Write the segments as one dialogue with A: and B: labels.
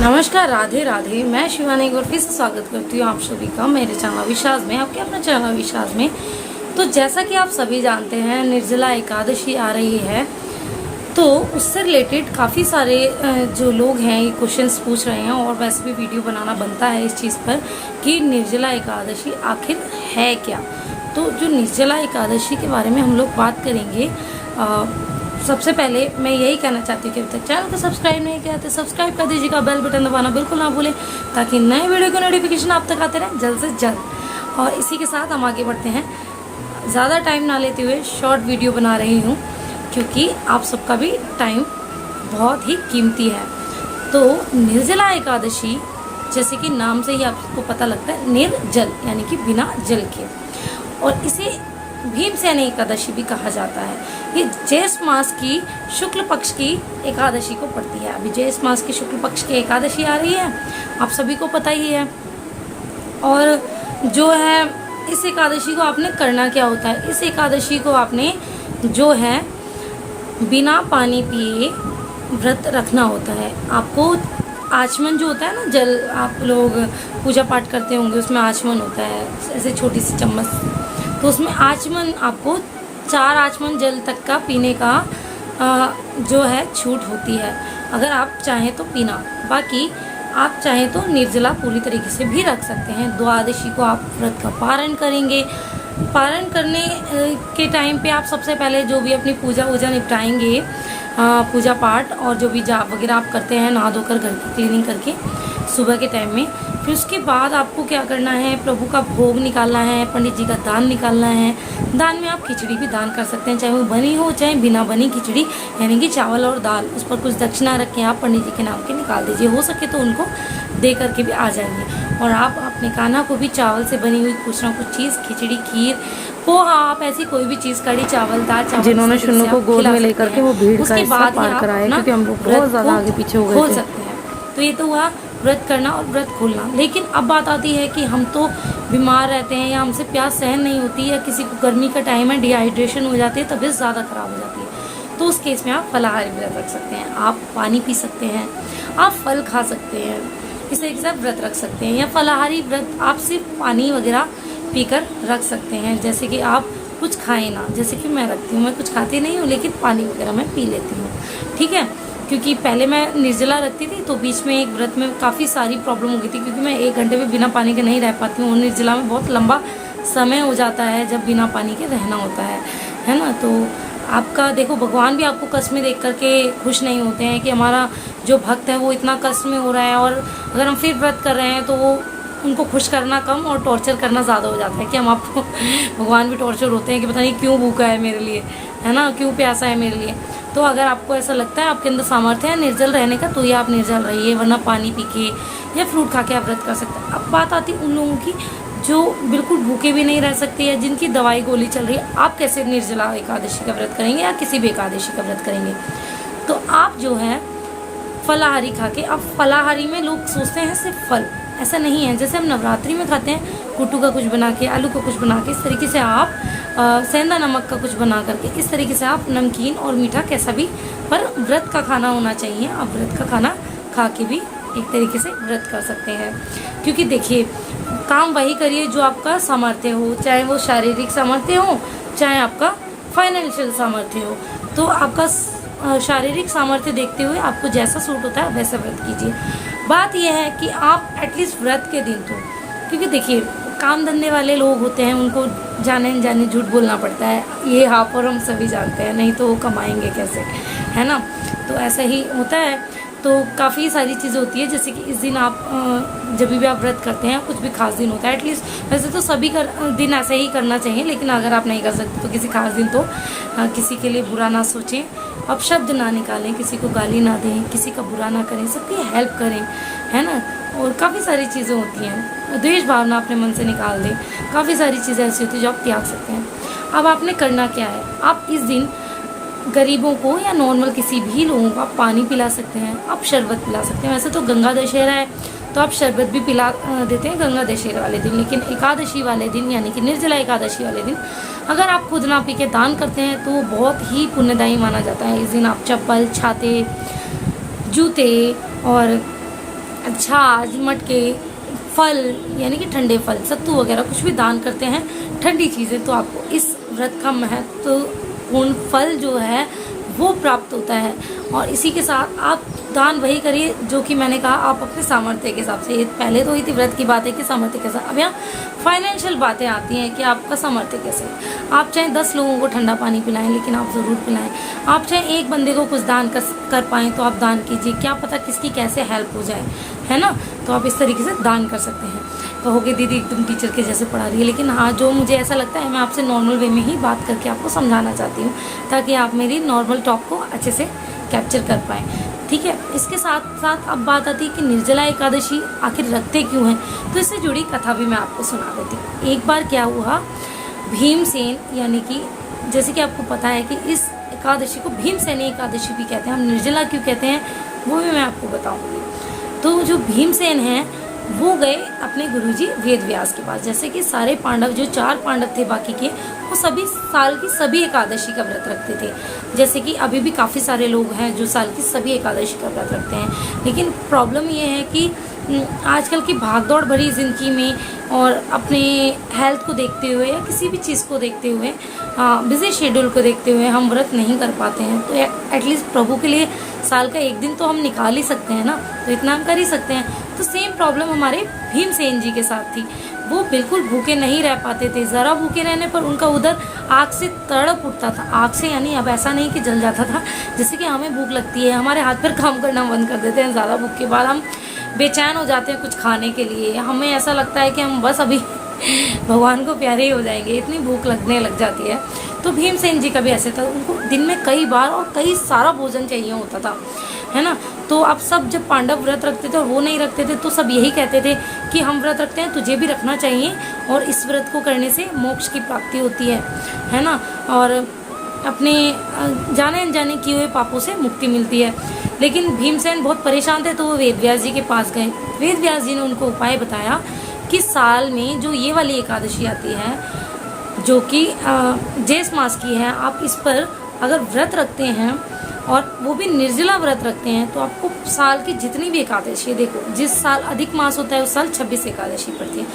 A: नमस्कार, राधे राधे। मैं शिवानी एक बार फिर से स्वागत करती हूँ आप सभी का मेरे चैनल विश्वास में, आपके अपने चैनल विश्वास में। तो जैसा कि आप सभी जानते हैं, निर्जला एकादशी आ रही है, तो उससे रिलेटेड काफ़ी सारे जो लोग हैं ये क्वेश्चंस पूछ रहे हैं, और वैसे भी वीडियो बनाना बनता है इस चीज़ पर कि निर्जला एकादशी आखिर है क्या। तो जो निर्जला एकादशी के बारे में हम लोग बात करेंगे। सबसे पहले मैं यही कहना चाहती हूँ कि अभी तक चैनल को सब्सक्राइब नहीं किया तो सब्सक्राइब कर दीजिएगा, बेल बटन दबाना बिल्कुल ना भूलें ताकि नए वीडियो का नोटिफिकेशन आप तक आते रहें जल्द से जल्द। और इसी के साथ हम आगे बढ़ते हैं, ज़्यादा टाइम ना लेते हुए शॉर्ट वीडियो बना रही हूँ क्योंकि आप सबका भी टाइम बहुत ही कीमती है। तो निर्जला एकादशी, जैसे कि नाम से ही आपको पता लगता है, निर्जल यानी कि बिना जल के, और इसे भीमसेनी एकादशी भी कहा जाता है। ये ज्येष्ठ मास की शुक्ल पक्ष की एकादशी को पड़ती है। अभी ज्येष्ठ मास की शुक्ल पक्ष की एकादशी आ रही है, आप सभी को पता ही है। और जो है इस एकादशी को आपने करना क्या होता है, इस एकादशी को आपने जो है बिना पानी पिए व्रत रखना होता है। आपको आचमन जो होता है ना, जल आप लोग पूजा पाठ करते होंगे, उसमें आचमन होता है ऐसे छोटी सी चम्मच, तो उसमें आचमन आपको 4 आचमन जल तक का पीने का जो है छूट होती है, अगर आप चाहें तो पीना। बाकी आप चाहें तो निर्जला पूरी तरीके से भी रख सकते हैं। द्वादशी को आप व्रत का पारण करेंगे। पारण करने के टाइम पे आप सबसे पहले जो भी अपनी पूजा वूजा निपटाएंगे, पूजा पाठ और जो भी जाप वगैरह आप करते हैं, नहा धोकर घर की क्लीनिंग करके सुबह के टाइम में, फिर उसके बाद आपको क्या करना है, प्रभु का भोग निकालना है, पंडित जी का दान निकालना है। दान में आप खिचड़ी भी दान कर सकते हैं, चाहे वो बनी हो चाहे बिना बनी खिचड़ी, यानी कि चावल और दाल, उस पर कुछ दक्षिणा रख के आप पंडित जी के नाम के निकाल दीजिए। हो सके तो उनको दे करके भी आ जाएंगे। और आप अपने कान्हा को भी चावल से बनी हुई कुछ ना कुछ चीज़, खिचड़ी, खीर, पोहा, आप ऐसी कोई भी चीज़, कड़ी चावल, दाल चावल,
B: जिन्होंने शुन्नू को गोद में लेकर के वो भीड़ का हिस्सा पार कराया, क्योंकि हम लोग बहुत ज़्यादा आगे पीछे हो गए थे।
A: सकते हैं। तो ये तो हुआ व्रत करना और व्रत खोलना। लेकिन अब बात आती है कि हम तो बीमार रहते हैं, या हमसे प्यास सहन नहीं होती, या किसी को गर्मी का टाइम है, डिहाइड्रेशन हो जाती है, तबीयत ज़्यादा ख़राब हो जाती है। तो उस केस में आप फलाहारी व्रत रख सकते हैं, आप पानी पी सकते हैं, आप फल खा सकते हैं, इस तरीके से आप व्रत रख सकते हैं। या फलाहारी व्रत आप सिर्फ पानी वगैरह पीकर रख सकते हैं, जैसे कि आप कुछ खाएं ना, जैसे कि मैं रखती हूँ, मैं कुछ खाती नहीं हूँ लेकिन पानी वगैरह मैं पी लेती हूँ, ठीक है। क्योंकि पहले मैं निर्जला रखती थी, तो बीच में एक व्रत में काफ़ी सारी प्रॉब्लम हो गई थी, क्योंकि मैं 1 घंटे में बिना पानी के नहीं रह पाती हूँ। निर्जला में बहुत लंबा समय हो जाता है जब बिना पानी के रहना होता है ना। तो आपका देखो, भगवान भी आपको कष्ट में देख करके खुश नहीं होते हैं कि हमारा जो भक्त है वो इतना कष्ट में हो रहा है, और अगर हम फिर व्रत कर रहे हैं तो वो उनको खुश करना कम और टॉर्चर करना ज़्यादा हो जाता है कि हम आपको भगवान भी टॉर्चर होते हैं कि पता नहीं क्यों भूखा है मेरे लिए, है ना, क्यों प्यासा है मेरे लिए। तो अगर आपको ऐसा लगता है आपके अंदर सामर्थ्य है निर्जल रहने का, तो ये आप निर्जल रहिए, वरना पानी पी के या फ्रूट खा के आप व्रत कर सकते हैं। अब बात आती है उन लोगों की जो बिल्कुल भूखे भी नहीं रह सकते, या जिनकी दवाई गोली चल रही है। आप कैसे निर्जला एकादशी का व्रत करेंगे या किसी भी एकादशी का व्रत करेंगे? तो आप जो है फलाहारी खा के, अब फलाहारी में लोग सोचते हैं सिर्फ फल, ऐसा नहीं है। जैसे हम नवरात्रि में खाते हैं कुट्टू का कुछ बना के, आलू का कुछ बना के, इस तरीके से आप सेंधा नमक का कुछ बना करके, इस तरीके से आप नमकीन और मीठा कैसा भी, पर व्रत का खाना होना चाहिए। आप व्रत का खाना खा के भी एक तरीके से व्रत कर सकते हैं, क्योंकि देखिए काम वही करिए जो आपका सामर्थ्य हो, चाहे वो शारीरिक सामर्थ्य हो चाहे आपका फाइनेंशियल सामर्थ्य हो। तो आपका शारीरिक सामर्थ्य देखते हुए आपको जैसा सूट होता है वैसा व्रत कीजिए। बात यह है कि आप एटलीस्ट व्रत के दिन तो, क्योंकि देखिए काम धंधे वाले लोग होते हैं, उनको जाने जाने झूठ बोलना पड़ता है, ये आप और हम सभी जानते हैं, नहीं तो वो कमाएंगे कैसे, है ना। तो ऐसा ही होता है। तो काफ़ी सारी चीज़ें होती है, जैसे कि इस दिन आप जब भी आप व्रत करते हैं, कुछ भी खास दिन होता है, एटलीस्ट वैसे तो सभी दिन ऐसे ही करना चाहिए, लेकिन अगर आप नहीं कर सकते तो किसी खास दिन तो किसी के लिए बुरा ना सोचें, अपशब्द ना निकालें, किसी को गाली ना दें, किसी का बुरा ना करें, सबकी हेल्प करें, है ना। और काफ़ी सारी चीज़ें होती हैं, द्वेष भावना अपने मन से निकाल दें, काफ़ी सारी चीज़ें ऐसी होती हैं जो आप त्याग सकते हैं। अब आपने करना क्या है, आप इस दिन गरीबों को या नॉर्मल किसी भी लोगों को आप पानी पिला सकते हैं, आप शरबत पिला सकते हैं। वैसे तो गंगा दशहरा है तो आप शरबत भी पिला देते हैं गंगा दशहरा वाले दिन, लेकिन एकादशी वाले दिन यानी कि निर्जला एकादशी वाले दिन अगर आप खुद ना पी के दान करते हैं तो बहुत ही पुण्यदायी माना जाता है। इस दिन आप चप्पल, छाते, जूते और छाछ, मटके, फल यानी कि ठंडे फल, सत्तू वगैरह कुछ भी दान करते हैं, ठंडी चीज़ें, तो आपको इस व्रत का महत्वपूर्ण फल जो है वो प्राप्त होता है। और इसी के साथ आप दान वही करिए जो कि मैंने कहा आप अपने सामर्थ्य के हिसाब से। ये पहले तो ही थी व्रत की बात है कि सामर्थ्य के साथ, अब यहाँ फाइनेंशियल बातें आती हैं कि आपका सामर्थ्य कैसे। आप चाहे 10 लोगों को ठंडा पानी पिलाएं, लेकिन आप ज़रूर पिलाएं। आप चाहे एक बंदे को कुछ दान कर पाएँ तो आप दान कीजिए, क्या पता किसकी कैसे हेल्प हो जाए, है ना। तो आप इस तरीके से दान कर सकते हैं। कहोगे दीदी तुम टीचर के जैसे पढ़ा रही है, लेकिन हाँ जो मुझे ऐसा लगता है मैं आपसे नॉर्मल वे में ही बात करके आपको समझाना चाहती हूँ, ताकि आप मेरी नॉर्मल टॉक को अच्छे से कैप्चर कर पाएँ, ठीक है। इसके साथ साथ अब बात आती है कि निर्जला एकादशी आखिर रखते क्यों हैं, तो इससे जुड़ी कथा भी मैं आपको सुना देती हूँ। एक बार क्या हुआ, भीमसेन यानी कि जैसे कि आपको पता है कि इस एकादशी को भीमसेनी एकादशी भी कहते हैं, हम निर्जला क्यों कहते हैं वो भी मैं आपको बताऊँगी। तो जो भीमसेन हैं वो गए अपने गुरुजी वेद व्यास के पास। जैसे कि सारे पांडव, जो 4 पांडव थे बाकी के, वो सभी साल की सभी एकादशी का व्रत रखते थे। जैसे कि अभी भी काफ़ी सारे लोग हैं जो साल की सभी एकादशी का व्रत रखते हैं, लेकिन प्रॉब्लम ये है कि आजकल की भागदौड़ भरी ज़िंदगी में और अपने हेल्थ को देखते हुए या किसी भी चीज़ को देखते हुए, बिजी शेड्यूल को देखते हुए हम व्रत नहीं कर पाते हैं। तो एटलीस्ट प्रभु के लिए साल का एक दिन तो हम निकाल ही सकते हैं ना, तो इतना हम कर ही सकते हैं। तो सेम प्रॉब्लम हमारे भीमसेन जी के साथ थी। वो बिल्कुल भूखे नहीं रह पाते थे, ज़रा भूखे रहने पर उनका उधर आग से तड़प उठता था। आग से यानी अब ऐसा नहीं कि जल जाता था, जैसे कि हमें भूख लगती है, हमारे हाथ पैर काम करना बंद कर देते हैं ज़्यादा भूख के बाद, हम बेचैन हो जाते हैं कुछ खाने के लिए, हमें ऐसा लगता है कि हम बस अभी भगवान को प्यारे ही हो जाएंगे, इतनी भूख लगने लग जाती है। तो भीमसेन जी का भी ऐसे था, उनको दिन में कई बार और कई सारा भोजन चाहिए होता था, है ना। तो अब सब जब पांडव व्रत रखते थे और वो नहीं रखते थे, तो सब यही कहते थे कि हम व्रत रखते हैं, तुझे भी रखना चाहिए, और इस व्रत को करने से मोक्ष की प्राप्ति होती है ना, और अपने जाने अनजाने किए हुए पापों से मुक्ति मिलती है। लेकिन भीमसेन बहुत परेशान थे, तो वो वेद व्यास जी के पास गए। वेद व्यास जी ने उनको उपाय बताया कि साल में जो ये वाली एकादशी आती है, जो कि ज्येष्ठ मास की है, आप इस पर अगर व्रत रखते हैं और वो भी निर्जला व्रत रखते हैं, तो आपको साल की जितनी भी एकादशी, देखो जिस साल अधिक मास होता है उस साल 26 एकादशी पड़ती है,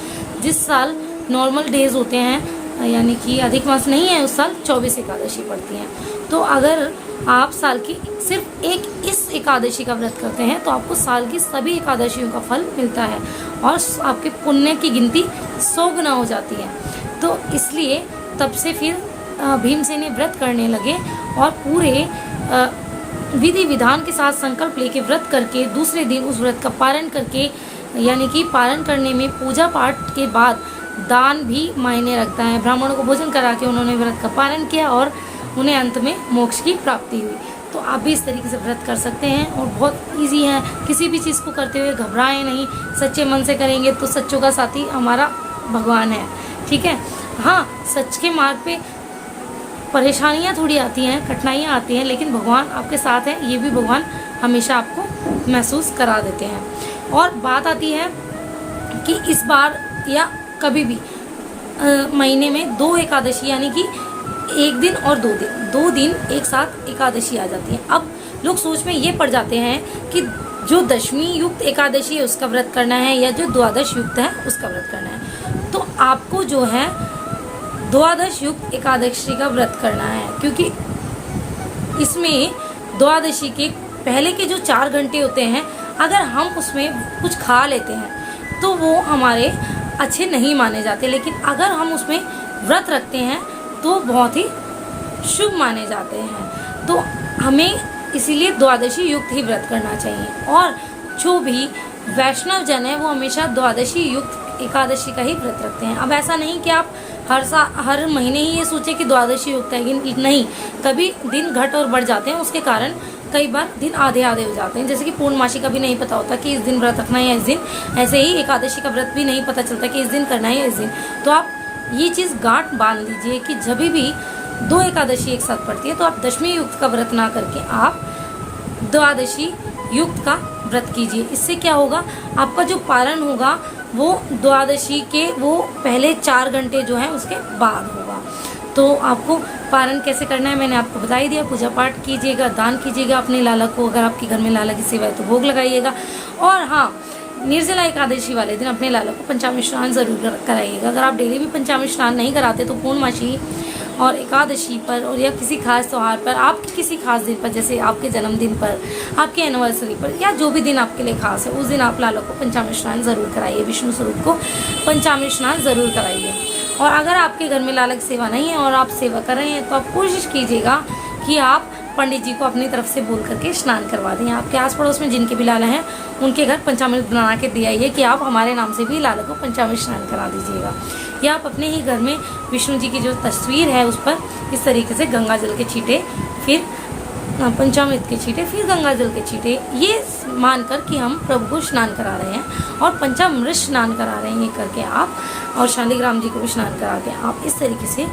A: जिस साल नॉर्मल डेज होते हैं यानी कि अधिक मास नहीं है उस साल 24 एकादशी पड़ती हैं। तो अगर आप साल की सिर्फ एक इस एकादशी का व्रत करते हैं तो आपको साल की सभी एकादशियों का फल मिलता है और आपके पुण्य की गिनती 100 गुना हो जाती है। तो इसलिए तब से फिर भीमसेन व्रत करने लगे और पूरे विधि विधान के साथ संकल्प लेके व्रत करके दूसरे दिन उस व्रत का पारण करके, यानी कि पारण करने में पूजा पाठ के बाद दान भी मायने रखता है। ब्राह्मणों को भोजन करा के उन्होंने व्रत का पारण किया और उन्हें अंत में मोक्ष की प्राप्ति हुई। तो आप भी इस तरीके से व्रत कर सकते हैं और बहुत इजी है। किसी भी चीज़ को करते हुए घबराएं नहीं, सच्चे मन से करेंगे तो सच्चों का साथी हमारा भगवान है, ठीक है। हाँ, सच के मार्ग पे परेशानियाँ थोड़ी आती हैं, कठिनाइयाँ आती हैं, लेकिन भगवान आपके साथ है, ये भी भगवान हमेशा आपको महसूस करा देते हैं। और बात आती है कि इस बार या कभी भी महीने में 2 एकादशी, यानी कि एक दिन और 2 दिन एक साथ एकादशी आ जाती है। अब लोग सोच में ये पड़ जाते हैं कि जो दशमी युक्त एकादशी है उसका व्रत करना है या जो द्वादश युक्त है उसका व्रत करना है। तो आपको जो है द्वादश युक्त एकादशी का व्रत करना है, क्योंकि इसमें द्वादशी के पहले के जो 4 घंटे होते हैं, अगर हम उसमें कुछ खा लेते हैं तो वो हमारे अच्छे नहीं माने जाते, लेकिन अगर हम उसमें व्रत रखते हैं तो बहुत ही शुभ माने जाते हैं। तो हमें इसीलिए द्वादशी युक्त ही व्रत करना चाहिए। और जो भी वैष्णव जन है वो हमेशा द्वादशी युक्त एकादशी का ही व्रत रखते हैं। अब ऐसा नहीं कि आप हर महीने ही ये सोचे कि द्वादशी युक्त है, नहीं, कभी दिन घट और बढ़ जाते हैं, उसके कारण कई बार दिन आधे आधे हो जाते हैं। जैसे कि पूर्णमासी का भी नहीं पता होता कि इस दिन व्रत रखना है या इस दिन, ऐसे ही एकादशी का व्रत भी नहीं पता चलता कि इस दिन करना है या इस दिन। तो आप ये चीज़ गांठ बांध लीजिए कि जब भी 2 एकादशी एक साथ पड़ती है तो आप दशमी युक्त का व्रत ना करके आप द्वादशी युक्त का व्रत कीजिए। इससे क्या होगा, आपका जो पारण होगा वो द्वादशी के वो पहले 4 घंटे जो है उसके बाद होगा। तो आपको पारण कैसे करना है मैंने आपको बता ही दिया। पूजा पाठ कीजिएगा, दान कीजिएगा अपने लाला को, अगर आपके घर में लाला की सेवा है तो भोग लगाइएगा। और हाँ, निर्जला एकादशी वाले दिन अपने लाला को पंचामृत स्नान जरूर कराइएगा। अगर आप डेली भी पंचामृत स्नान नहीं कराते तो पूर्णमासी और एकादशी पर और या किसी खास त्यौहार पर, आपके किसी खास दिन पर, जैसे आपके जन्मदिन पर, आपके एनिवर्सरी पर, या जो भी दिन आपके लिए खास है, उस दिन आप लाला को पंचामृत स्नान जरूर कराइए। विष्णु स्वरूप को पंचामृत स्नान जरूर कराइए। और अगर आपके घर में लाला की सेवा नहीं है और आप सेवा कर रहे हैं तो आप कोशिश कीजिएगा कि आप पंडित जी को अपनी तरफ से बोल करके स्नान करवा दें। आपके आस पड़ोस में जिनके भी लाला हैं उनके घर पंचामृत बना के दे आइए कि आप हमारे नाम से भी लाला को पंचामृत स्नान करा दीजिएगा। या आप अपने ही घर में विष्णु जी की जो तस्वीर है उस पर इस तरीके से गंगा जल के छींटे, फिर पंचामृत के छींटे, फिर गंगा जल के छींटे, ये मानकर कि हम प्रभु को स्नान करा रहे हैं और पंचामृत स्नान करा रहे हैं, ये करके आप और शालिग्राम जी को भी स्नान करा के आप इस तरीके से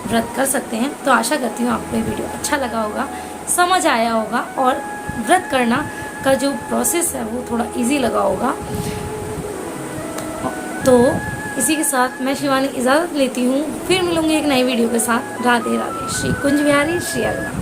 A: व्रत कर सकते हैं। तो आशा करती हूँ आपको ये वीडियो अच्छा लगा होगा, समझ आया होगा और व्रत करना का जो प्रोसेस है वो थोड़ा इजी लगा होगा। तो इसी के साथ मैं शिवानी इजाज़त लेती हूँ, फिर मिलूंगी एक नई वीडियो के साथ। राधे राधे। श्री कुंज बिहारी, श्री अग्रवाल।